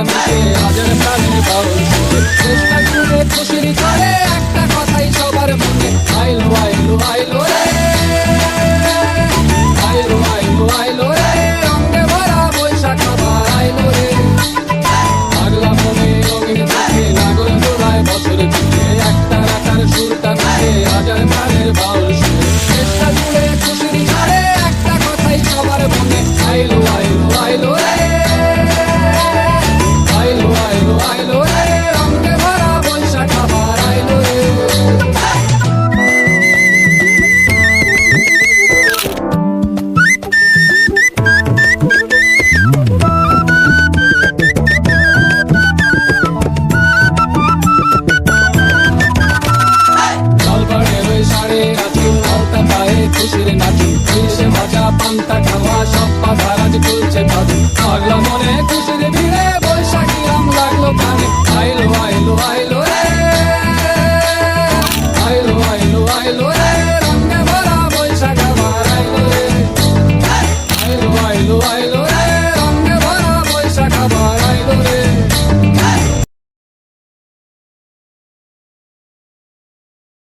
নিতে হাজার প্রাণের বাউল সুরে। চেষ্টা করে খুশির ঝড়ে একটা কথাই সবার মনে, আইলো আইলো আইলো রে, আইলো আইলো আইলো রে, রঙে ভরা বৈশাখ আবার আইলো রে। পাগলা মনে রঙিন চোখে লাগল জোড়ায় বছর পিঠে, একটা রাখার সুরটা নিতে হাজার প্রাণের বাউল সুরে। চেষ্টা করে খুশির ঝড়ে একটা কথাই সবার মনে, আইলো আইলো আইলো রে, আইলো আইলো আইলো রে, রঙে ভরা বৈশাখ আবার আইলো রে। লালবাড়ের ওই সাড়ে রাতি আলতা পায়ে খুশির নাচি, ইলিশে ভাজা পান্তা খাওয়া সব বাধা রাজ খুলছে ভাদু। পাগলা মনে খুশির ভিড়ে বৈশাখী রাম লাগলো কানে, আইলো আইলো আইলো রে, আইলো আইলো আইলো রে, রঙে ভরা বৈশাখ আবার আইলো রে, আইলো আইলো আইলো